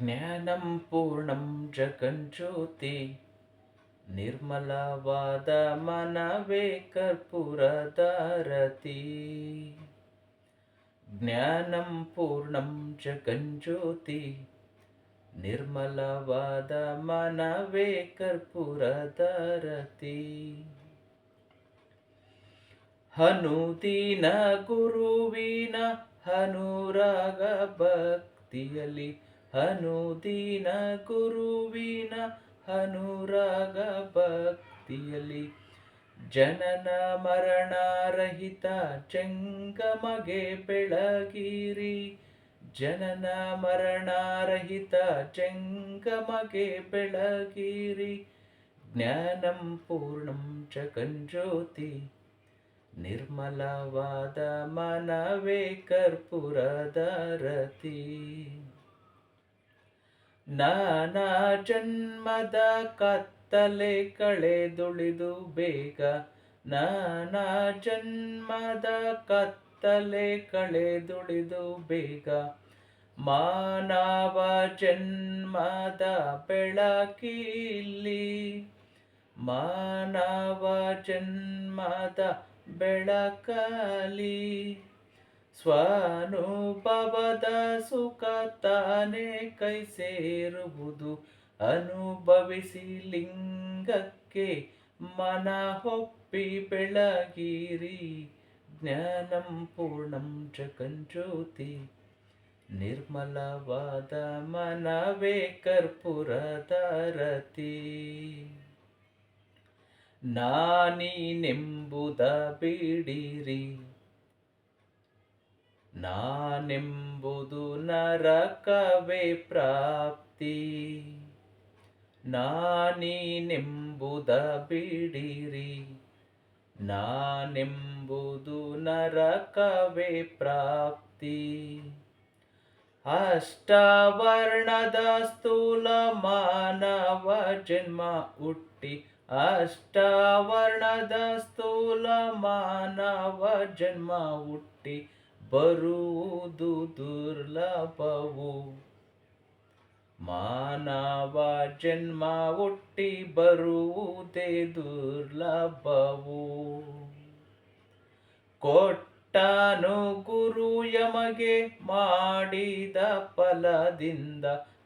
ಜ್ಞಾನಂ ಪೂರ್ಣಂ ಜಗಜ್ಯೋತಿ ನಿರ್ಮಲವಾದ ಮನವೇ ಕರ್ಪೂರದಾರತಿ. ಜ್ಞಾನಂ ಪೂರ್ಣಂ ಜಗಜ್ಯೋತಿ ನಿರ್ಮಲವಾದ ಮನವೇ ಕರ್ಪೂರದಾರತಿ. ಅನುದಿನ ಗುರುವಿನ ಅನುರಾಗ ಭಕ್ತಿಯಲ್ಲಿ, ಅನುದಿನ ಗುರುವಿನ ಅನುರಾಗ ಭಕ್ತಿಯಲ್ಲಿ, ಜನನ ಮರಣ ರಹಿತ ಜಂಗಮಗೆ ಬೆಳಗಿರಿ, ಜನನ ಮರಣ ರಹಿತ ಜಂಗಮಗೆ ಬೆಳಗಿರಿ. ಜ್ಞಾನಂ ಪೂರ್ಣಂ ಜಗಜ್ಯೋತಿ ನಿರ್ಮಲವಾದ ಮನವೇ ಕರ್ಪೂರದಾರತಿ. ನಾನಾ ಜನ್ಮದ ಕತ್ತಲೆ ಕಳೆದುಳಿದು ಬೇಗ, ನಾನಾ ಜನ್ಮದ ಕತ್ತಲೆ ಕಳೆದುಳಿದು ಬೇಗ, ಮಾನವ ಜನ್ಮದ ಬೆಳಕಿಲ್ಲಿ, ಮಾನವ ಜನ್ಮದ ಬೆಳಕಲಿ, ಸ್ವಾನುಭವದ ಸುಖ ತಾನೇ ಕೈ ಸೇರುವುದು, ಅನುಭವಿಸಿ ಲಿಂಗಕ್ಕೆ ಮನ ಒಪ್ಪಿ ಬೆಳಗಿರಿ. ಜ್ಞಾನಂ ಪೂರ್ಣಂ ಜಗಜ್ಯೋತಿ ನಿರ್ಮಲವಾದ ಮನವೇ ಕರ್ಪೂರದಾರತಿ. ನಾನೀನೆಂಬುದ ಬಿಡಿರಿ, ನಾನೆಂಬುದು ನರಕವೇ ಪ್ರಾಪ್ತಿ. ನಾನೀನೆಂಬುದ ಬಿಡಿರಿ, ನಾನೆಂಬುದು ನರಕವೇ ಪ್ರಾಪ್ತಿ. ಅಷ್ಟವರ್ಣದ ಸ್ಥೂಲ ಮಾನವ ಜನ್ಮ ಹುಟ್ಟಿ, ಅಷ್ಟವರ್ಣದ ಸ್ಥೂಲ ಮಾನವ ಜನ್ಮ ಹುಟ್ಟಿ ಬರುವುದು ದುರ್ಲಭವು. ಮಾನವ ಜನ್ಮ ಹುಟ್ಟಿ ಬರುವುದೇ ದುರ್ಲಭವು. ಕೊಟ್ಟನು ಗುರು ಯಮಗೆ ಮಾಡಿದ ಫಲದಿಂದ,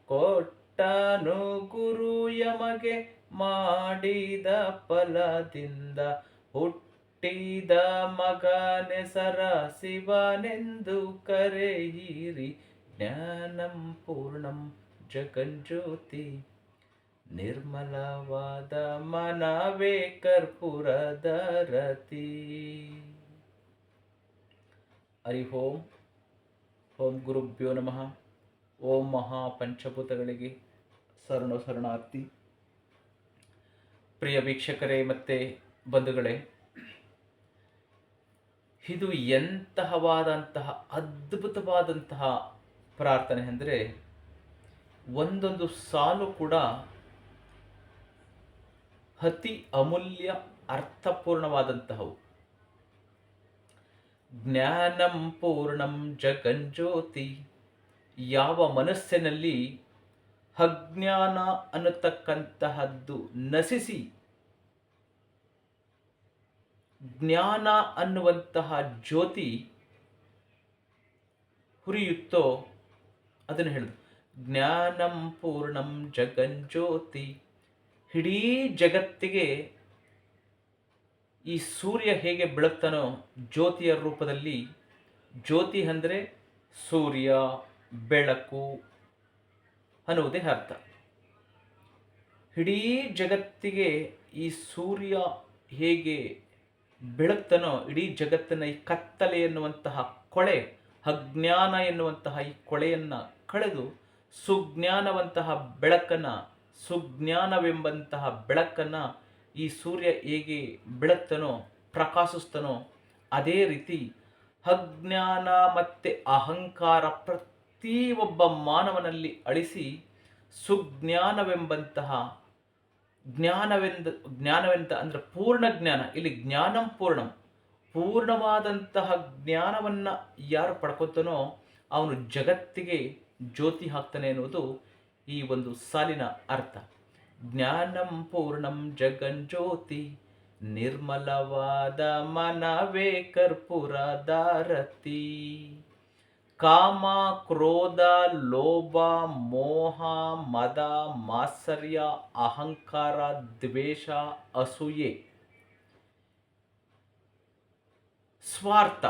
ಕೊಟ್ಟನು ಗುರು ಯಮಗೆ ಮಾಡಿದ ಫಲದಿಂದ, ಹುಟ್ಟಿದ ಮಗನೆಸರ ಶಿವನೆಂದು ಕರೆಯಿರಿ. ಜ್ಞಾನಂ ಪೂರ್ಣಂ ಜಗಜ್ಯೋತಿ ನಿರ್ಮಲವಾದ ಮನವೇ ಕರ್ಪೂರದಾರತಿ. ಹರಿ ಓಂ. ಓಂ ಗುರುಭ್ಯೋ ನಮಃ. ಓಂ ಮಹಾಪಂಚಭೂತಗಳಿಗೆ ಶರಣಾರ್ಥಿ. ಪ್ರಿಯ ವೀಕ್ಷಕರೇ ಮತ್ತು ಬಂಧುಗಳೇ, ಇದು ಎಂತಹವಾದಂತಹ ಅದ್ಭುತವಾದಂತಹ ಪ್ರಾರ್ಥನೆ ಅಂದರೆ, ಒಂದೊಂದು ಸಾಲು ಕೂಡ ಅತಿ ಅಮೂಲ್ಯ ಅರ್ಥಪೂರ್ಣವಾದಂತಹವು. ಜ್ಞಾನಂ ಪೂರ್ಣಂ ಜಗಜ್ಯೋತಿ. ಯಾವ ಮನಸ್ಸಿನಲ್ಲಿ ಅಜ್ಞಾನ ಅನ್ನತಕ್ಕಂತಹದ್ದು ನಶಿಸಿ ಜ್ಞಾನ ಅನ್ನುವಂತಹ ಜ್ಯೋತಿ ಹುರಿಯುತ್ತೋ ಅದನ್ನು ಹೇಳಿದ್ರು. ಜ್ಞಾನಂ ಪೂರ್ಣಂ ಜಗಜ್ಯೋತಿ. ಇಡೀ ಜಗತ್ತಿಗೆ ಈ ಸೂರ್ಯ ಹೇಗೆ ಬೆಳಗ್ತಾನೋ ಜ್ಯೋತಿಯ ರೂಪದಲ್ಲಿ, ಜ್ಯೋತಿ ಅಂದರೆ ಸೂರ್ಯ, ಬೆಳಕು ಅನ್ನುವುದೇ ಅರ್ಥ. ಇಡೀ ಜಗತ್ತಿಗೆ ಈ ಸೂರ್ಯ ಹೇಗೆ ಬೆಳಗ್ತಾನೋ, ಇಡೀ ಜಗತ್ತನ್ನು ಈ ಕತ್ತಲೆ ಎನ್ನುವಂತಹ ಕೊಳೆ, ಅಜ್ಞಾನ ಎನ್ನುವಂತಹ ಈ ಕೊಳೆಯನ್ನು ಕಳೆದು ಸುಜ್ಞಾನವಂತಹ ಬೆಳಕನ್ನು, ಸುಜ್ಞಾನವೆಂಬಂತಹ ಬೆಳಕನ್ನು ಈ ಸೂರ್ಯ ಹೇಗೆ ಬೆಳಗ್ತಾನೋ, ಪ್ರಕಾಶಿಸ್ತಾನೋ, ಅದೇ ರೀತಿ ಅಜ್ಞಾನ ಮತ್ತು ಅಹಂಕಾರ ಪ್ರತಿಯೊಬ್ಬ ಮಾನವನಲ್ಲಿ ಅಳಿಸಿ ಸುಜ್ಞಾನವೆಂಬಂತಹ ಜ್ಞಾನವೆಂತ ಅಂದರೆ ಪೂರ್ಣ ಜ್ಞಾನ. ಇಲ್ಲಿ ಜ್ಞಾನಂ ಪೂರ್ಣಂ, ಪೂರ್ಣವಾದಂತಹ ಜ್ಞಾನವನ್ನು ಯಾರು ಪಡ್ಕೊತಾನೋ ಅವನು ಜಗತ್ತಿಗೆ ಜ್ಯೋತಿ ಹಾಕ್ತಾನೆ ಎನ್ನುವುದು ಈ ಒಂದು ಸಾಲಿನ ಅರ್ಥ. ಜ್ಞಾನಂ ಪೂರ್ಣಂ ಜಗಜ್ಯೋತಿ, ನಿರ್ಮಲವಾದ ಮನವೇ ಕರ್ಪೂರದಾರತಿ. ಕಾಮ, ಕ್ರೋಧ, ಲೋಭ, ಮೋಹ, ಮದ, ಮಾತ್ಸರ್ಯ, ಅಹಂಕಾರ, ದ್ವೇಷ, ಅಸೂಯೆ, ಸ್ವಾರ್ಥ,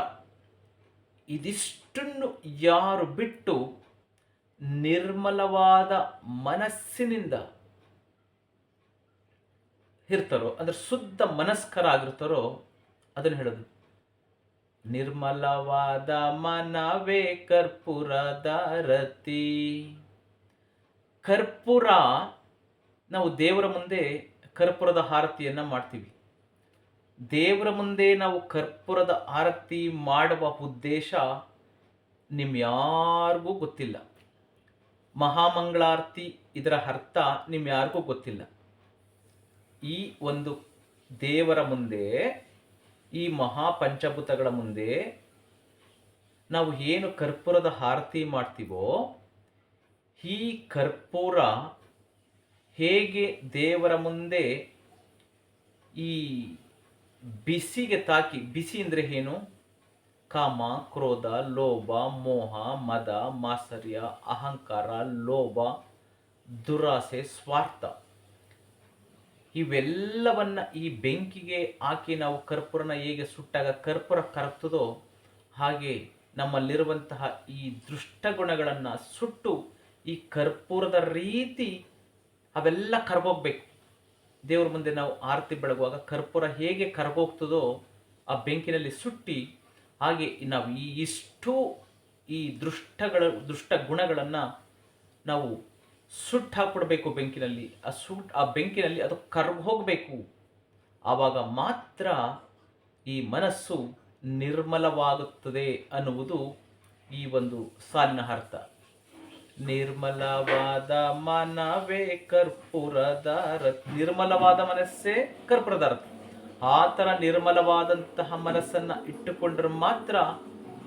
ಇದಿಷ್ಟನ್ನು ಯಾರು ಬಿಟ್ಟು ನಿರ್ಮಲವಾದ ಮನಸ್ಸಿನಿಂದ ಇರ್ತಾರೋ, ಅಂದರೆ ಶುದ್ಧ ಮನಸ್ಕರಾಗಿರ್ತಾರೋ, ಅದನ್ನು ಹೇಳೋದು ನಿರ್ಮಲವಾದ ಮನವೇ ಕರ್ಪೂರದಾರತಿ. ಕರ್ಪೂರ, ನಾವು ದೇವರ ಮುಂದೆ ಕರ್ಪೂರದ ಆರತಿಯನ್ನು ಮಾಡ್ತೀವಿ. ದೇವರ ಮುಂದೆ ನಾವು ಕರ್ಪೂರದ ಆರತಿ ಮಾಡುವ ಉದ್ದೇಶ ಯಾರಿಗೂ ಗೊತ್ತಿಲ್ಲ. ಮಹಾಮಂಗಳಾರತಿ ಇದರ ಅರ್ಥ ಯಾರಿಗೂ ಗೊತ್ತಿಲ್ಲ. ಈ ಒಂದು ದೇವರ ಮುಂದೆ, ಈ ಮಹಾಪಂಚಭೂತಗಳ ಮುಂದೆ ನಾವು ಏನು ಕರ್ಪೂರದ ಆರತಿ ಮಾಡ್ತೀವೋ, ಈ ಕರ್ಪೂರ ಹೇಗೆ ದೇವರ ಮುಂದೆ ಈ ಬಿಸಿಗೆ ತಾಕಿ, ಬಿಸಿ ಅಂದರೆ ಏನು? ಕಾಮ, ಕ್ರೋಧ, ಲೋಭ, ಮೋಹ, ಮದ, ಮಾತ್ಸರ್ಯ, ಅಹಂಕಾರ, ಲೋಭ, ದುರಾಸೆ, ಸ್ವಾರ್ಥ, ಇವೆಲ್ಲವನ್ನ ಈ ಬೆಂಕಿಗೆ ಹಾಕಿ ನಾವು ಕರ್ಪೂರನ ಹೇಗೆ ಸುಟ್ಟಾಗ ಕರ್ಪೂರ ಕರಗ್ತದೋ, ಹಾಗೆ ನಮ್ಮಲ್ಲಿರುವಂತಹ ಈ ದುಷ್ಟ ಗುಣಗಳನ್ನು ಸುಟ್ಟು ಈ ಕರ್ಪೂರದ ರೀತಿ ಅವೆಲ್ಲ ಕರಗೋಗ್ಬೇಕು. ದೇವ್ರ ಮುಂದೆ ನಾವು ಆರತಿ ಬೆಳಗುವಾಗ ಕರ್ಪೂರ ಹೇಗೆ ಕರಗೋಗ್ತದೋ ಆ ಬೆಂಕಿನಲ್ಲಿ ಸುಟ್ಟಿ, ಹಾಗೆ ನಾವು ಈ ದುಷ್ಟ ಗುಣಗಳನ್ನು ನಾವು ಸುಟ್ಟು ಹಾಕ್ಬಿಡ್ಬೇಕು ಬೆಂಕಿನಲ್ಲಿ. ಆ ಬೆಂಕಿನಲ್ಲಿ ಅದು ಕರ್ಗ್ ಹೋಗಬೇಕು. ಆವಾಗ ಮಾತ್ರ ಈ ಮನಸ್ಸು ನಿರ್ಮಲವಾಗುತ್ತದೆ ಅನ್ನುವುದು ಈ ಒಂದು ಸಾಲಿನ ಅರ್ಥ. ನಿರ್ಮಲವಾದ ಮನವೇ ಕರ್ಪೂರದಾರತಿ. ನಿರ್ಮಲವಾದ ಮನಸ್ಸೇ ಕರ್ಪೂರದಾರತಿ. ಆ ಥರ ನಿರ್ಮಲವಾದಂತಹ ಮನಸ್ಸನ್ನು ಇಟ್ಟುಕೊಂಡ್ರೆ ಮಾತ್ರ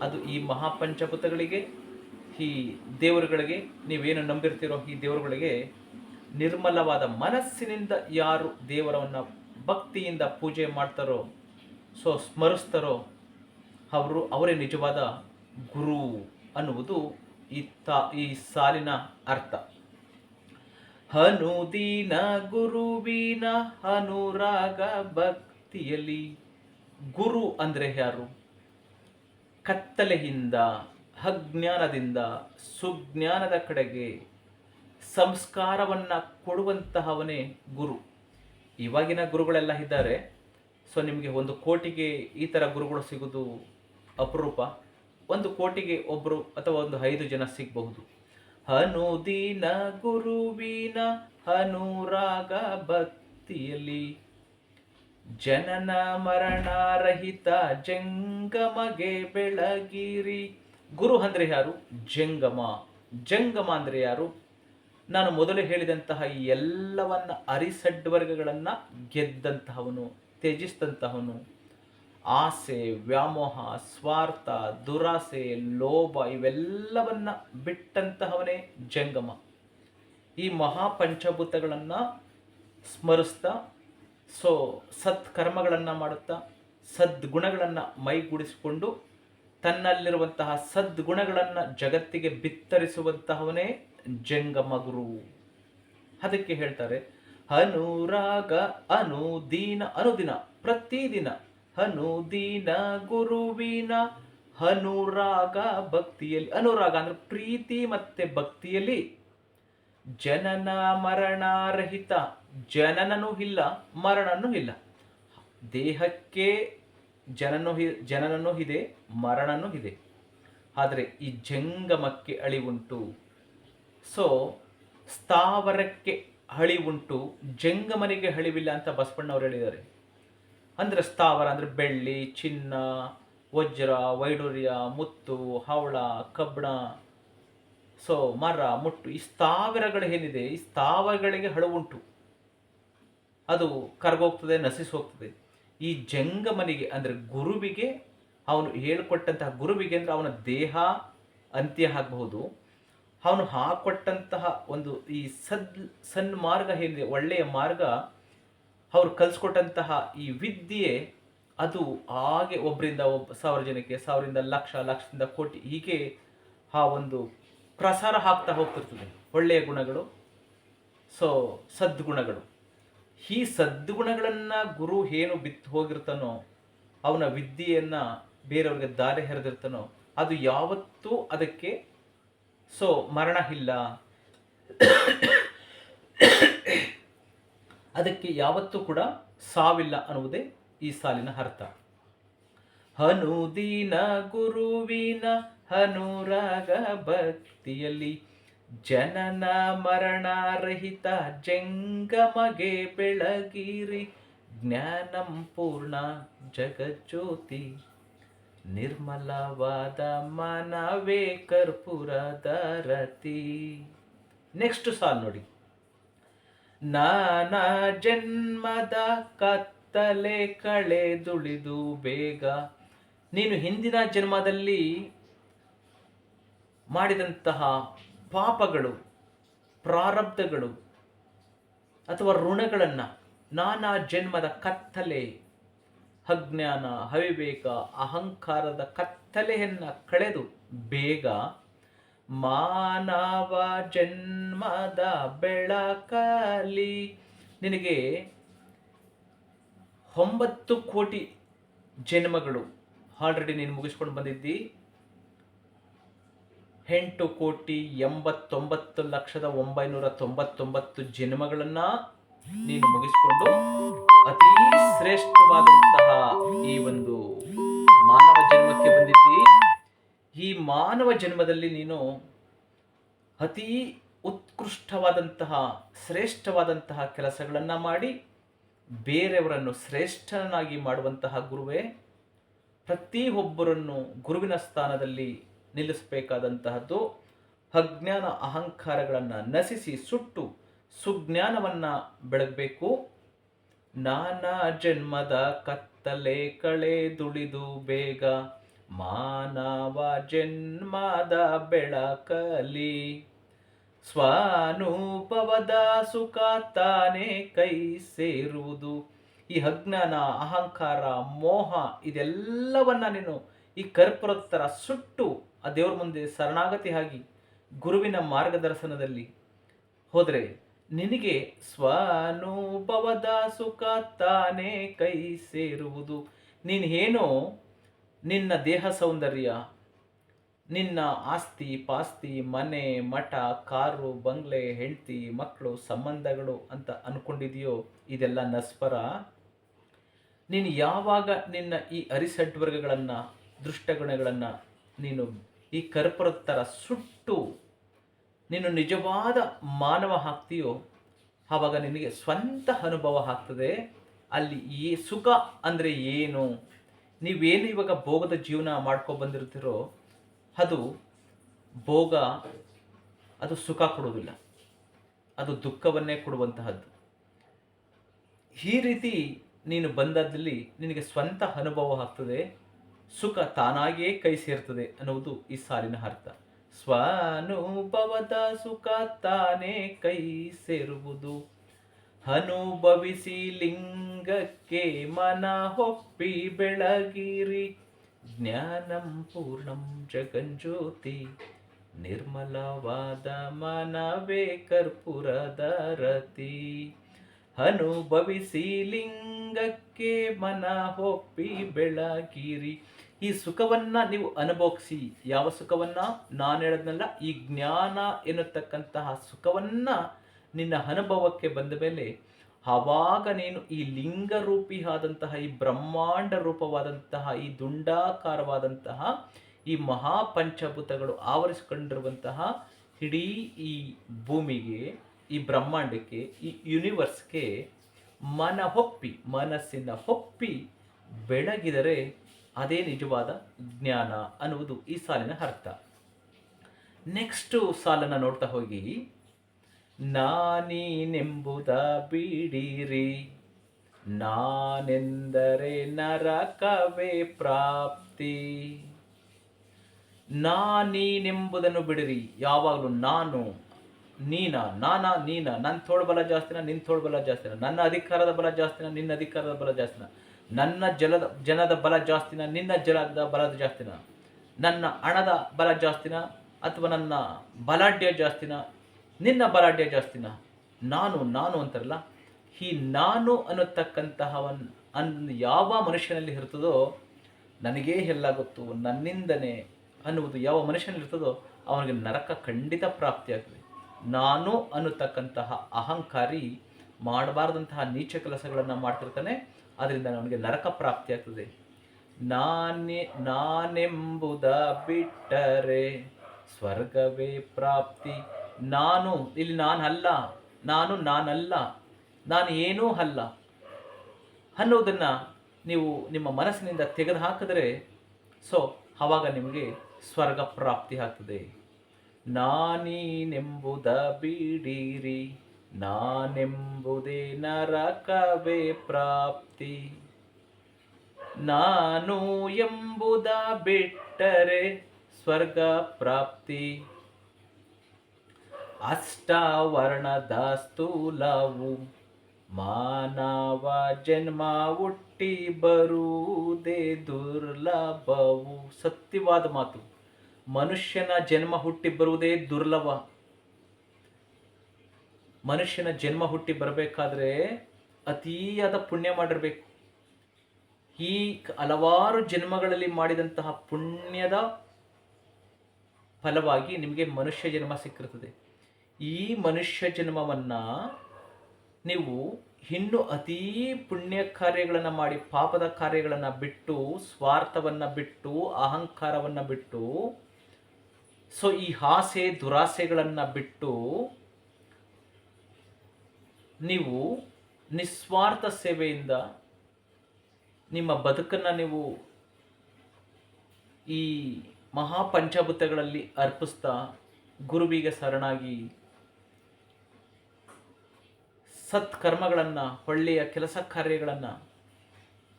ಅದು ಈ ಮಹಾಪಂಚಭೂತಗಳಿಗೆ, ಈ ದೇವರುಗಳಿಗೆ, ನೀವೇನು ನಂಬಿರ್ತೀರೋ ಈ ದೇವರುಗಳಿಗೆ ನಿರ್ಮಲವಾದ ಮನಸ್ಸಿನಿಂದ ಯಾರು ದೇವರವನ್ನು ಭಕ್ತಿಯಿಂದ ಪೂಜೆ ಮಾಡ್ತಾರೋ, ಸ್ಮರಿಸ್ತಾರೋ, ಅವರೇ ನಿಜವಾದ ಗುರು ಅನ್ನುವುದು ಈ ಸಾಲಿನ ಅರ್ಥ. ಅನುದಿನ ಗುರುವಿನ ಅನುರಾಗ ಭಕ್ತಿಯಲ್ಲಿ. ಗುರು ಅಂದರೆ ಯಾರು? ಕತ್ತಲೆಯಿಂದ, ಅಜ್ಞಾನದಿಂದ ಸುಜ್ಞಾನದ ಕಡೆಗೆ ಸಂಸ್ಕಾರವನ್ನು ಕೊಡುವಂತಹವನೇ ಗುರು. ಇವಾಗಿನ ಗುರುಗಳೆಲ್ಲ ಇದ್ದಾರೆ. ನಿಮಗೆ 1 ಕೋಟಿಗೆ ಈ ಥರ ಗುರುಗಳು ಸಿಗೋದು ಅಪರೂಪ. 1 ಕೋಟಿಗೆ ಒಬ್ಬರು ಅಥವಾ 5 ಜನ ಸಿಗಬಹುದು. ಅನುದಿನ ಗುರುವಿನ ಅನುರಾಗ ಭಕ್ತಿಯಲ್ಲಿ, ಜನನ ಮರಣ ರಹಿತ ಜಂಗಮಗೆ ಬೆಳಗಿರಿ. ಗುರು ಅಂದರೆ ಯಾರು? ಜಂಗಮ. ಜಂಗಮ ಅಂದರೆ ಯಾರು? ನಾನು ಮೊದಲು ಹೇಳಿದಂತಹ ಈ ಎಲ್ಲವನ್ನ ಅರಿಸಡ್ವರ್ಗಗಳನ್ನು ಗೆದ್ದಂತಹವನು, ತ್ಯಜಿಸಿದಂತಹವನು. ಆಸೆ, ವ್ಯಾಮೋಹ, ಸ್ವಾರ್ಥ, ದುರಾಸೆ, ಲೋಭ ಇವೆಲ್ಲವನ್ನ ಬಿಟ್ಟಂತಹವನೇ ಜಂಗಮ. ಈ ಮಹಾಪಂಚಭೂತಗಳನ್ನು ಸ್ಮರಿಸ್ತಾ, ಸತ್ಕರ್ಮಗಳನ್ನು ಮಾಡುತ್ತಾ, ಸದ್ಗುಣಗಳನ್ನು ಮೈಗೂಡಿಸಿಕೊಂಡು ತನ್ನಲ್ಲಿರುವಂತಹ ಸದ್ಗುಣಗಳನ್ನು ಜಗತ್ತಿಗೆ ಬಿತ್ತರಿಸುವಂತಹವನೇ ಜಂಗಮ ಗುರು. ಅದಕ್ಕೆ ಹೇಳ್ತಾರೆ ಅನುರಾಗ ಅನುದಿನ. ಅನುದಿನ, ಪ್ರತಿದಿನ. ಅನುದಿನ ಗುರುವಿನ ಅನುರಾಗ ಭಕ್ತಿಯಲ್ಲಿ. ಅನುರಾಗ ಅಂದ್ರೆ ಪ್ರೀತಿ ಮತ್ತೆ ಭಕ್ತಿಯಲ್ಲಿ. ಜನನ ಮರಣ ರಹಿತ. ಜನನನೂ ಇಲ್ಲ, ಮರಣನೂ ಇಲ್ಲ. ದೇಹಕ್ಕೆ ಜನನನೂ ಇದೆ, ಮರಣನೂ ಇದೆ. ಆದರೆ ಈ ಜಂಗಮಕ್ಕೆ ಅಳಿವುಂಟು. ಸ್ಥಾವರಕ್ಕೆ ಅಳಿವುಂಟು, ಜಂಗಮನಿಗೆ ಅಳಿವಿಲ್ಲ ಅಂತ ಬಸವಣ್ಣವರು ಹೇಳಿದ್ದಾರೆ. ಅಂದರೆ ಸ್ಥಾವರ ಅಂದರೆ ಬೆಳ್ಳಿ, ಚಿನ್ನ, ವಜ್ರ, ವೈಡೂರ್ಯ, ಮುತ್ತು, ಹವಳ, ಕಬ್ಬಣ, ಮರ, ಮುಟ್ಟು, ಈ ಸ್ಥಾವರಗಳು ಏನಿದೆ, ಈ ಸ್ಥಾವರಗಳಿಗೆ ಅಳುವುಂಟು. ಅದು ಕರಗೋಗ್ತದೆ, ನಶಿಸಿ ಹೋಗ್ತದೆ. ಈ ಜಂಗಮನಿಗೆ ಅಂದರೆ ಗುರುವಿಗೆ, ಅವನು ಹೇಳಿಕೊಟ್ಟಂತಹ ಗುರುವಿಗೆ ಅಂದರೆ ಅವನ ದೇಹ ಅಂತ್ಯ ಆಗಬಹುದು, ಅವನು ಹಾಕೊಟ್ಟಂತಹ ಒಂದು ಈ ಸನ್ಮಾರ್ಗ ಏನಿದೆ, ಒಳ್ಳೆಯ ಮಾರ್ಗ, ಅವ್ರು ಕಲಿಸ್ಕೊಟ್ಟಂತಹ ಈ ವಿದ್ಯೆ, ಅದು ಹಾಗೆ ಒಬ್ಬರಿಂದ 1,000 ಜನಕ್ಕೆ, 1,000ರಿಂದ ಲಕ್ಷ, ಲಕ್ಷದಿಂದ ಕೋಟಿ, ಹೀಗೆ ಆ ಒಂದು ಪ್ರಸಾರ ಆಗ್ತಾ ಹೋಗ್ತಿರ್ತದೆ ಒಳ್ಳೆಯ ಗುಣಗಳು. ಸೊ ಸದ್ಗುಣಗಳು, ಈ ಸದ್ಗುಣಗಳನ್ನು ಗುರು ಏನು ಬಿತ್ತು ಹೋಗಿರ್ತಾನೋ, ಅವನ ವಿದ್ಯೆಯನ್ನು ಬೇರೆಯವ್ರಿಗೆ ದಾರಿ ಎರೆದಿರ್ತಾನೋ, ಅದು ಯಾವತ್ತೂ ಅದಕ್ಕೆ ಮರಣ ಇಲ್ಲ, ಅದಕ್ಕೆ ಯಾವತ್ತೂ ಕೂಡ ಸಾವಿಲ್ಲ ಅನ್ನುವುದೇ ಈ ಸಾಲಿನ ಅರ್ಥ. ಅನುದಿನ ಗುರುವಿನ ಅನುರಾಗ ಭಕ್ತಿಯಲ್ಲಿ ಜನನ ಮರಣ ರಹಿತ ಜಂಗಮಗೆ ಬೆಳಗಿರಿ, ಜ್ಞಾನಂ ಪೂರ್ಣ ಜಗಜ್ಯೋತಿ, ನಿರ್ಮಲವಾದ ಮನವೇ ಕರ್ಪೂರದಾರತಿ. ನೆಕ್ಸ್ಟ್ ಸಾಲ್ ನೋಡಿ. ನಾನಾ ಜನ್ಮದ ಕತ್ತಲೆ ಕಳೆದುಳಿದು ಬೇಗ, ನೀನು ಹಿಂದಿನ ಜನ್ಮದಲ್ಲಿ ಮಾಡಿದಂತಹ ಪಾಪಗಳು, ಪ್ರಾರಬ್ಧಗಳು ಅಥವಾ ಋಣಗಳನ್ನು, ನಾನಾ ಜನ್ಮದ ಕತ್ತಲೆ, ಅಜ್ಞಾನ, ಅವಿವೇಕ, ಅಹಂಕಾರದ ಕತ್ತಲೆಯನ್ನು ಕಳೆದು ಬೇಗ ಮಾನವ ಜನ್ಮದ ಬೆಳಕಲಿ, ನಿನಗೆ 9 ಕೋಟಿ ಜನ್ಮಗಳು ಆಲ್ರೆಡಿ ನೀನು ಮುಗಿಸ್ಕೊಂಡು ಬಂದಿದ್ದಿ. 8,89,999 ಜನ್ಮಗಳನ್ನು ನೀನು ಮುಗಿಸ್ಕೊಂಡು ಅತಿ ಶ್ರೇಷ್ಠವಾದಂತಹ ಈ ಒಂದು ಮಾನವ ಜನ್ಮಕ್ಕೆ ಬಂದಿದ್ದಿ. ಈ ಮಾನವ ಜನ್ಮದಲ್ಲಿ ನೀನು ಅತಿ ಉತ್ಕೃಷ್ಟವಾದಂತಹ, ಶ್ರೇಷ್ಠವಾದಂತಹ ಕೆಲಸಗಳನ್ನು ಮಾಡಿ ಬೇರೆಯವರನ್ನು ಶ್ರೇಷ್ಠನಾಗಿ ಮಾಡುವಂತಹ ಗುರುವೇ, ಪ್ರತಿಯೊಬ್ಬರನ್ನು ಗುರುವಿನ ಸ್ಥಾನದಲ್ಲಿ ನಿಲ್ಲಿಸಬೇಕಾದಂತಹದ್ದು. ಅಜ್ಞಾನ ಅಹಂಕಾರಗಳನ್ನು ನಶಿಸಿ ಸುಟ್ಟು ಸುಜ್ಞಾನವನ್ನು ಬೆಳಗಬೇಕು. ನಾನಾ ಜನ್ಮದ ಕತ್ತಲೆ ಕಳೆದುಳಿದು ಬೇಗ ಮಾನವ ಜನ್ಮದ ಬೆಳಕಲಿ, ಸ್ವಾನುಭವದ ಸುಖ ತಾನೇ ಕೈ ಸೇರುವುದು. ಈ ಅಜ್ಞಾನ, ಅಹಂಕಾರ, ಮೋಹ ಇದೆಲ್ಲವನ್ನ ನೀನು ಈ ಕರ್ಪೂರದ ಥರ ಸುಟ್ಟು ಆ ದೇವರ ಮುಂದೆ ಶರಣಾಗತಿ ಆಗಿ ಗುರುವಿನ ಮಾರ್ಗದರ್ಶನದಲ್ಲಿ ಹೋದರೆ ನಿನಗೆ ಸ್ವಾನುಭವದ ಸುಖ ತಾನೇ ಕೈ ಸೇರುವುದು. ನೀನು ಏನೋ ನಿನ್ನ ದೇಹ ಸೌಂದರ್ಯ, ನಿನ್ನ ಆಸ್ತಿ ಪಾಸ್ತಿ, ಮನೆ ಮಠ, ಕಾರು ಬಂಗ್ಲೆ, ಹೆಂಡತಿ ಮಕ್ಕಳು, ಸಂಬಂಧಗಳು ಅಂತ ಅನ್ಕೊಂಡಿದೆಯೋ, ಇದೆಲ್ಲ ನಸ್ಪರ. ನೀನು ಯಾವಾಗ ನಿನ್ನ ಈ ಅರಿಸಡ್ವರ್ಗಗಳನ್ನು, ದುಷ್ಟಗುಣಗಳನ್ನು ನೀನು ಈ ಕರ್ಪೂರದ ಥರ ಸುಟ್ಟು ನೀನು ನಿಜವಾದ ಮಾನವ ಆಗ್ತೀಯೋ, ಆವಾಗ ನಿನಗೆ ಸ್ವಂತ ಅನುಭವ ಆಗ್ತದೆ. ಅಲ್ಲಿ ಈ ಸುಖ ಅಂದರೆ ಏನು, ನೀವೇನು ಇವಾಗ ಭೋಗದ ಜೀವನ ಬಂದಿರ್ತೀರೋ ಅದು ಭೋಗ, ಅದು ಸುಖ ಕೊಡುವುದಿಲ್ಲ, ಅದು ದುಃಖವನ್ನೇ ಕೊಡುವಂತಹದ್ದು. ಈ ರೀತಿ ನೀನು ಬಂದದಲ್ಲಿ ನಿನಗೆ ಸ್ವಂತ ಅನುಭವ ಆಗ್ತದೆ, ಸುಖ ತಾನಾಗಿಯೇ ಕೈ ಸೇರ್ತದೆ ಅನ್ನುವುದು ಈ ಸಾಲಿನ ಅರ್ಥ. ಸ್ವಾನುಭವದ ಸುಖ ತಾನೇ ಕೈ ಸೇರುವುದು, ಅನುಭವಿಸಿ ಲಿಂಗಕ್ಕೆ ಮನ ಹೊಪ್ಪಿ ಬೆಳಗಿರಿ, ಜ್ಞಾನಂ ಪೂರ್ಣಂ ಜಗಜ್ಯೋತಿ, ನಿರ್ಮಲವಾದ ಮನವೇ ಕರ್ಪೂರದಾರತಿ. ಅನುಭವಿಸಿ ಲಿಂಗಕ್ಕೆ ಮನ ಹೊಪ್ಪಿ ಬೆಳಗಿರಿ. ಈ ಸುಖವನ್ನ ನೀವು ಅನುಭವಿಸಿ. ಯಾವ ಸುಖವನ್ನ? ನಾನು ಹೇಳದ್ನಲ್ಲ, ಈ ಜ್ಞಾನ ಎನ್ನುತ್ತಕ್ಕಂತಹ ಸುಖವನ್ನ ನಿನ್ನ ಅನುಭವಕ್ಕೆ ಬಂದ ಮೇಲೆ ಆವಾಗ ನೀನು ಈ ಲಿಂಗರೂಪಿ ಆದಂತಹ, ಈ ಬ್ರಹ್ಮಾಂಡ ರೂಪವಾದಂತಹ, ಈ ದುಂಡಾಕಾರವಾದಂತಹ ಈ ಮಹಾಪಂಚಭೂತಗಳು ಆವರಿಸಿಕೊಂಡಿರುವಂತಹ ಇಡೀ ಈ ಭೂಮಿಗೆ, ಈ ಬ್ರಹ್ಮಾಂಡಕ್ಕೆ, ಈ ಯೂನಿವರ್ಸ್ಗೆ ಮನ ಹೊಪ್ಪಿ, ಮನಸ್ಸಿನ ಹೊಪ್ಪಿ ಬೆಳಗಿದರೆ ಅದೇ ನಿಜವಾದ ಜ್ಞಾನ ಅನ್ನುವುದು ಈ ಸಾಲಿನ ಅರ್ಥ. ನೆಕ್ಸ್ಟ್ ಸಾಲನ್ನು ನೋಡ್ತಾ ಹೋಗಿ, ನಾನೀನೆಂಬುದ ಬಿಡಿರಿ, ನಾನೆಂದರೆ ನರಕವೇ ಪ್ರಾಪ್ತಿ. ನೀನೆಂಬುದನ್ನು ಬಿಡಿರಿ. ಯಾವಾಗಲೂ ನಾನು, ನೀನ, ನನ್ನ ತೋಳ್ಬಲ ಜಾಸ್ತಿನ, ನಿನ್ನ ತೋಳ್ಬಲ ಜಾಸ್ತಿನ, ನನ್ನ ಅಧಿಕಾರದ ಬಲ ಜಾಸ್ತಿನ, ನಿನ್ನ ಅಧಿಕಾರದ ಬಲ ಜಾಸ್ತಿನ, ನನ್ನ ಜನದ ಬಲ ಜಾಸ್ತಿನ, ನಿನ್ನ ಜನದ ಬಲದ ಜಾಸ್ತಿನ, ನನ್ನ ಹಣದ ಬಲ ಜಾಸ್ತಿನ ಅಥವಾ ನನ್ನ ಬಲಾಢ್ಯ ಜಾಸ್ತಿನ, ನಿನ್ನ ಬಲಾಢ್ಯ ಜಾಸ್ತಿನ. ನಾನು ಅಂತಾರಲ್ಲ, ಈ ನಾನು ಅನ್ನತಕ್ಕಂತಹವನ್ ಯಾವ ಮನುಷ್ಯನಲ್ಲಿ ಇರ್ತದೋ, ನನಗೇ ಎಲ್ಲ ಗೊತ್ತು, ನನ್ನಿಂದನೇ ಅನ್ನುವುದು ಯಾವ ಮನುಷ್ಯನಲ್ಲಿ ಇರ್ತದೋ ಅವನಿಗೆ ನರಕ ಖಂಡಿತ ಪ್ರಾಪ್ತಿಯಾಗ್ತದೆ. ನಾನು ಅನ್ನತಕ್ಕಂತಹ ಅಹಂಕಾರಿ ಮಾಡಬಾರ್ದಂತಹ ನೀಚ ಕೆಲಸಗಳನ್ನು ಮಾಡ್ತಿರ್ತಾನೆ, ಅದರಿಂದ ಅವನಿಗೆ ನರಕ ಪ್ರಾಪ್ತಿಯಾಗ್ತದೆ. ನಾನೆಂಬುದ ಬಿಟ್ಟರೆ ಸ್ವರ್ಗವೇ ಪ್ರಾಪ್ತಿ. ನಾನು ಇಲ್ಲಿ ನಾನಲ್ಲ, ನಾನು ಏನೂ ಅಲ್ಲ ಅನ್ನೋದನ್ನು ನೀವು ನಿಮ್ಮ ಮನಸ್ಸಿನಿಂದ ತೆಗೆದು ಹಾಕಿದ್ರೆ ಆವಾಗ ನಿಮಗೆ ಸ್ವರ್ಗ ಪ್ರಾಪ್ತಿ ಆಗ್ತದೆ. ನಾನೀನೆಂಬುದ ಬಿಡಿರಿ, ನಾನೆಂಬುದೇ ನರಕವೇ ಪ್ರಾಪ್ತಿ. ನಾನು ಎಂಬುದ ಬಿಟ್ಟರೆ ಸ್ವರ್ಗ ಪ್ರಾಪ್ತಿ. ಅಷ್ಟವರ್ಣದ ಸ್ಥೂಲವು ಮಾನವ ಜನ್ಮ ಹುಟ್ಟಿ ಬರುವುದೇ ದುರ್ಲಭವು. ಸತ್ಯವಾದ ಮಾತು. ಮನುಷ್ಯನ ಜನ್ಮ ಹುಟ್ಟಿ ಬರುವುದೇ ದುರ್ಲಭ. ಮನುಷ್ಯನ ಜನ್ಮ ಹುಟ್ಟಿ ಬರಬೇಕಾದ್ರೆ ಅತಿಯಾದ ಪುಣ್ಯ ಮಾಡಿರ್ಬೇಕು. ಈ ಹಲವಾರು ಜನ್ಮಗಳಲ್ಲಿ ಮಾಡಿದಂತಹ ಪುಣ್ಯದ ಫಲವಾಗಿ ನಿಮಗೆ ಮನುಷ್ಯ ಜನ್ಮ ಸಿಕ್ಕಿರ್ತದೆ. ಈ ಮನುಷ್ಯ ಜನ್ಮವನ್ನ ನೀವು ಇನ್ನು ಅತೀ ಪುಣ್ಯ ಕಾರ್ಯಗಳನ್ನು ಮಾಡಿ, ಪಾಪದ ಕಾರ್ಯಗಳನ್ನು ಬಿಟ್ಟು, ಸ್ವಾರ್ಥವನ್ನು ಬಿಟ್ಟು, ಅಹಂಕಾರವನ್ನು ಬಿಟ್ಟು, ಈ ಆಸೆ ದುರಾಸೆಗಳನ್ನು ಬಿಟ್ಟು ನೀವು ನಿಸ್ವಾರ್ಥ ಸೇವೆಯಿಂದ ನಿಮ್ಮ ಬದುಕನ್ನು ನೀವು ಈ ಮಹಾಪಂಚಭೂತಗಳಲ್ಲಿ ಅರ್ಪಿಸ್ತಾ ಗುರುವಿಗೆ ಶರಣಾಗಿ ಸತ್ಕರ್ಮಗಳನ್ನು, ಒಳ್ಳೆಯ ಕೆಲಸ ಕಾರ್ಯಗಳನ್ನು,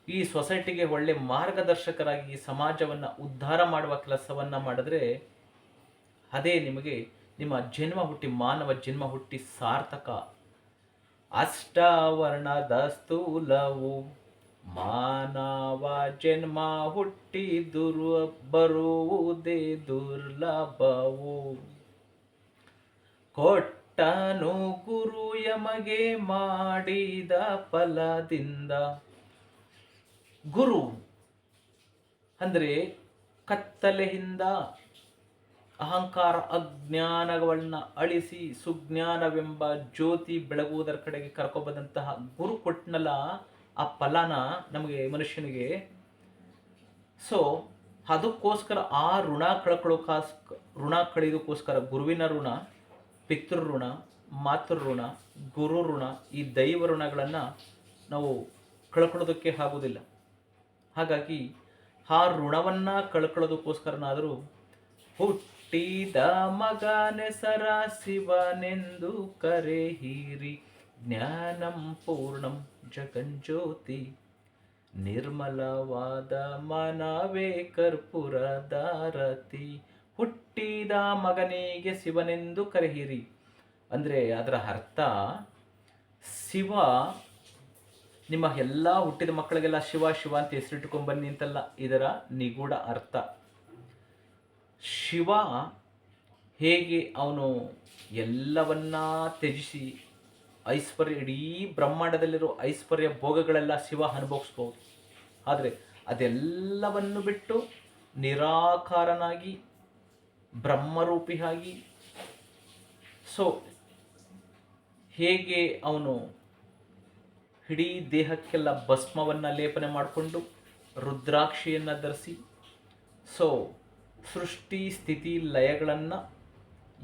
ಈ ಸೊಸೈಟಿಗೆ ಒಳ್ಳೆ ಮಾರ್ಗದರ್ಶಕರಾಗಿ ಸಮಾಜವನ್ನು ಉದ್ಧಾರ ಮಾಡುವ ಕೆಲಸವನ್ನು ಮಾಡಿದ್ರೆ ಅದೇ ನಿಮಗೆ ನಿಮ್ಮ ಮಾನವ ಜನ್ಮ ಹುಟ್ಟಿ ಸಾರ್ಥಕ. ಅಷ್ಟವರ್ಣದ ಸ್ಥೂಲವು ಮಾನವ ಜನ್ಮ ಹುಟ್ಟಿ ಬರುವುದೇ ದುರ್ಲಭವು. ಕೊಟ್ಟನು ಗುರು ಯಮಗೆ ಮಾಡಿದ ಫಲದಿಂದ. ಗುರು ಅಂದರೆ ಕತ್ತಲೆಯಿಂದ ಅಹಂಕಾರ ಅಜ್ಞಾನಗಳನ್ನ ಅಳಿಸಿ ಸುಜ್ಞಾನವೆಂಬ ಜ್ಯೋತಿ ಬೆಳಗುವುದರ ಕಡೆಗೆ ಕರ್ಕೊಬಂದಂತಹ ಗುರು ಕೊಟ್ಟನಲ್ಲ ಆ ಫಲನ ನಮಗೆ ಮನುಷ್ಯನಿಗೆ. ಅದಕ್ಕೋಸ್ಕರ ಆ ಋಣ ಕಳೆಯೋದಕ್ಕೋಸ್ಕರ ಗುರುವಿನ ಋಣ, ಪಿತೃ ಋಣ, ಮಾತೃ ಋಣ, ಗುರು ಋಣ, ಈ ದೈವ ಋಣಗಳನ್ನು ನಾವು ಕಳ್ಕೊಳ್ಳೋದಕ್ಕೆ ಆಗುವುದಿಲ್ಲ. ಹಾಗಾಗಿ ಆ ಋಣವನ್ನು ಕಳ್ಕೊಳ್ಳೋದಕ್ಕೋಸ್ಕರನಾದರೂ ಹುಟ್ಟಿದ ಮಗನೆಸರ ಶಿವನೆಂದು ಕರೆಯಿರಿ. ಜ್ಞಾನಂ ಪೂರ್ಣಂ ಜಗಜ್ಯೋತಿ ನಿರ್ಮಲವಾದ ಮನವೇ ಕರ್ಪೂರದಾರತಿ. ಹುಟ್ಟಿದ ಮಗನಿಗೆ ಶಿವನೆಂದು ಕರೆಯಿರಿ ಅಂದರೆ ಅದರ ಅರ್ಥ ಶಿವ ನಿಮ್ಮ ಎಲ್ಲ ಹುಟ್ಟಿದ ಮಕ್ಕಳಿಗೆಲ್ಲ ಶಿವ ಶಿವ ಅಂತ ಹೆಸರಿಟ್ಕೊಂಡ್ಬನ್ನಿ ಅಂತಲ್ಲ, ಇದರ ನಿಗೂಢ ಅರ್ಥ. ಶಿವ ಹೇಗೆ ಅವನು ಎಲ್ಲವನ್ನ ತ್ಯಜಿಸಿ ಐಶ್ವರ್ಯ, ಇಡೀ ಬ್ರಹ್ಮಾಂಡದಲ್ಲಿರೋ ಐಶ್ವರ್ಯ ಭೋಗಗಳೆಲ್ಲ ಶಿವ ಅನುಭವಿಸ್ಬೋದು. ಆದರೆ ಅದೆಲ್ಲವನ್ನು ಬಿಟ್ಟು ನಿರಾಕಾರನಾಗಿ ಬ್ರಹ್ಮರೂಪಿಯಾಗಿ ಹೇಗೆ ಅವನು ಇಡೀ ದೇಹಕ್ಕೆಲ್ಲ ಭಸ್ಮವನ್ನು ಲೇಪನೆ ಮಾಡಿಕೊಂಡು ರುದ್ರಾಕ್ಷಿಯನ್ನು ಧರಿಸಿ ಸೃಷ್ಟಿ ಸ್ಥಿತಿ ಲಯಗಳನ್ನು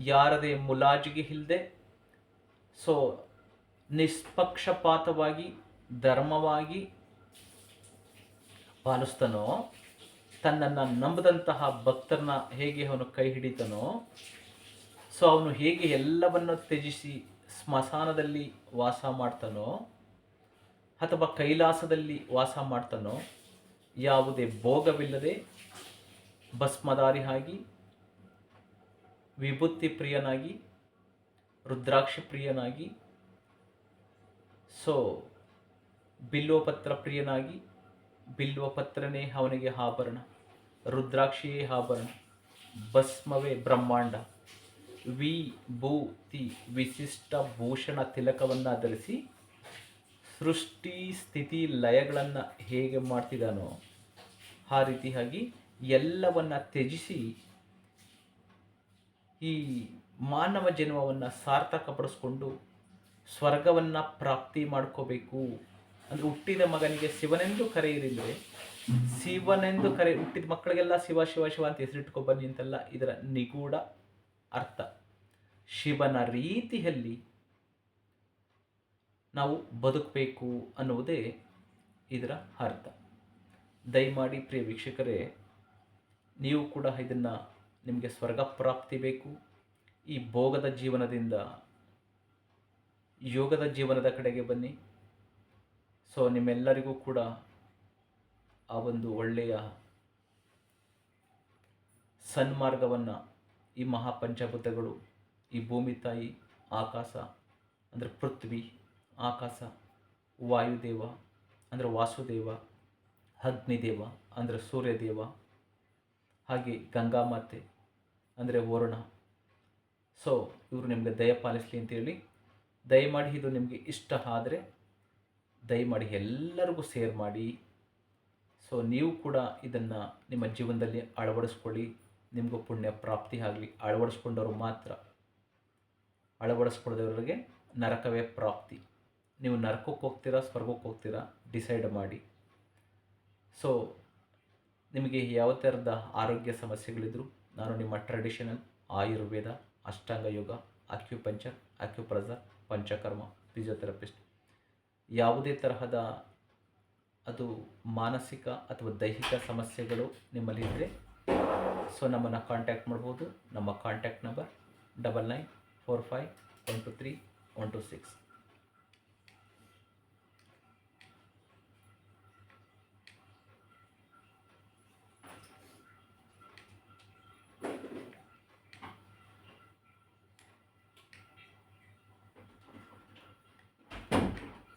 ಯಾರದೇ ಮುಲಾಜಿಗೆ ಇಲ್ಲದೆ ನಿಷ್ಪಕ್ಷಪಾತವಾಗಿ ಧರ್ಮವಾಗಿ ಪಾಲಿಸ್ತಾನೋ, ತನ್ನನ್ನು ನಂಬದಂತಹ ಭಕ್ತರನ್ನ ಹೇಗೆ ಅವನು ಕೈ ಹಿಡಿತಾನೋ, ಅವನು ಹೇಗೆ ಎಲ್ಲವನ್ನು ತ್ಯಜಿಸಿ ಸ್ಮಶಾನದಲ್ಲಿ ವಾಸ ಮಾಡ್ತಾನೋ ಅಥವಾ ಕೈಲಾಸದಲ್ಲಿ ವಾಸ ಮಾಡ್ತಾನೋ, ಯಾವುದೇ ಭೋಗವಿಲ್ಲದೆ ಭಸ್ಮಧಾರಿಯಾಗಿ ವಿಭೂತಿ ಪ್ರಿಯನಾಗಿ, ರುದ್ರಾಕ್ಷಿ ಪ್ರಿಯನಾಗಿ, ಸೊ ಬಿಲ್ವಪತ್ರ ಪ್ರಿಯನಾಗಿ, ಬಿಲ್ವಪತ್ರನೇ ಅವನಿಗೆ ಆಭರಣ, ರುದ್ರಾಕ್ಷಿಯೇ ಆಭರಣ, ಭಸ್ಮವೇ ಬ್ರಹ್ಮಾಂಡ, ವಿಭೂತಿ ವಿಶಿಷ್ಟ ಭೂಷಣ ತಿಲಕವನ್ನು ಧರಿಸಿ ಸೃಷ್ಟಿ ಸ್ಥಿತಿ ಲಯಗಳನ್ನು ಹೇಗೆ ಮಾಡ್ತಿದ್ದಾನೋ ಆ ರೀತಿಯಾಗಿ ಎಲ್ಲವನ್ನ ತ್ಯಜಿಸಿ ಈ ಮಾನವ ಜನ್ಮವನ್ನು ಸಾರ್ಥಕಪಡಿಸ್ಕೊಂಡು ಸ್ವರ್ಗವನ್ನು ಪ್ರಾಪ್ತಿ ಮಾಡ್ಕೋಬೇಕು. ಅಂದರೆ ಹುಟ್ಟಿದ ಮಗನಿಗೆ ಶಿವನೆಂದು ಕರೆಯಿರಿದ್ರೆ, ಶಿವನೆಂದು ಹುಟ್ಟಿದ ಮಕ್ಕಳಿಗೆಲ್ಲ ಶಿವ ಶಿವ ಶಿವ ಅಂತ ಹೆಸರಿಟ್ಕೊ ಬನ್ನಿ ಅಂತೆಲ್ಲ ಇದರ ನಿಗೂಢ ಅರ್ಥ. ಶಿವನ ರೀತಿಯಲ್ಲಿ ನಾವು ಬದುಕಬೇಕು ಅನ್ನುವುದೇ ಇದರ ಅರ್ಥ. ದಯಮಾಡಿ ಪ್ರಿಯ ವೀಕ್ಷಕರೇ, ನೀವು ಕೂಡ ಇದನ್ನು, ನಿಮಗೆ ಸ್ವರ್ಗ ಪ್ರಾಪ್ತಿ ಬೇಕು, ಈ ಭೋಗದ ಜೀವನದಿಂದ ಯೋಗದ ಜೀವನದ ಕಡೆಗೆ ಬನ್ನಿ. ಸೊ ನಿಮ್ಮೆಲ್ಲರಿಗೂ ಕೂಡ ಆ ಒಂದು ಒಳ್ಳೆಯ ಸನ್ಮಾರ್ಗವನ್ನು ಈ ಮಹಾಪಂಚಭೂತಗಳು, ಈ ಭೂಮಿ ತಾಯಿ, ಆಕಾಶ ಅಂದರೆ ಪೃಥ್ವಿ, ಆಕಾಶ, ವಾಯುದೇವ ಅಂದರೆ ವಾಸುದೇವ, ಅಗ್ನಿದೇವ ಅಂದರೆ ಸೂರ್ಯದೇವ, ಹಾಗೆ ಗಂಗಾಮಾತೆ ಅಂದರೆ ವರುಣ. ಸೊ ಇವರು ನಿಮಗೆ ದಯ ಪಾಲಿಸಲಿ ಅಂತೇಳಿ, ದಯಮಾಡಿ ಇದು ನಿಮಗೆ ಇಷ್ಟ ಆದರೆ ದಯಮಾಡಿ ಎಲ್ಲರಿಗೂ ಶೇರ್ ಮಾಡಿ. ಸೊ ನೀವು ಕೂಡ ಇದನ್ನು ನಿಮ್ಮ ಜೀವನದಲ್ಲಿ ಅಳವಡಿಸ್ಕೊಳ್ಳಿ, ನಿಮಗೂ ಪುಣ್ಯ ಪ್ರಾಪ್ತಿ ಆಗಲಿ. ಅಳವಡಿಸ್ಕೊಂಡವರು ಮಾತ್ರ, ಅಳವಡಿಸ್ಕೊಳ್ಳೋದವರಿಗೆ ನರಕವೇ ಪ್ರಾಪ್ತಿ. ನೀವು ನರಕಕ್ಕೆ ಹೋಗ್ತೀರಾ ಸ್ವರ್ಗಕ್ಕೆ ಹೋಗ್ತೀರಾ ಡಿಸೈಡ್ ಮಾಡಿ. ಸೊ ನಿಮಗೆ ಯಾವ ಥರದ ಆರೋಗ್ಯ ಸಮಸ್ಯೆಗಳಿದ್ರು ನಾನು ನಿಮ್ಮ ಟ್ರೆಡಿಷನಲ್ ಆಯುರ್ವೇದ, ಅಷ್ಟಾಂಗ ಯೋಗ, ಅಕ್ಯುಪಂಚರ್, ಅಕ್ಯುಪ್ರೆಷರ್, ಪಂಚಕರ್ಮ, ಫಿಸಿಯೋಥೆರಪಿಸ್ಟ್, ಯಾವುದೇ ತರಹದ ಅದು ಮಾನಸಿಕ ಅಥವಾ ದೈಹಿಕ ಸಮಸ್ಯೆಗಳು ನಿಮ್ಮಲ್ಲಿ ಇದ್ದರೆ ಸೊ ನಮ್ಮನ್ನು ಕಾಂಟ್ಯಾಕ್ಟ್ ಮಾಡ್ಬೋದು. ನಮ್ಮ ಕಾಂಟ್ಯಾಕ್ಟ್ ನಂಬರ್ 9945123126.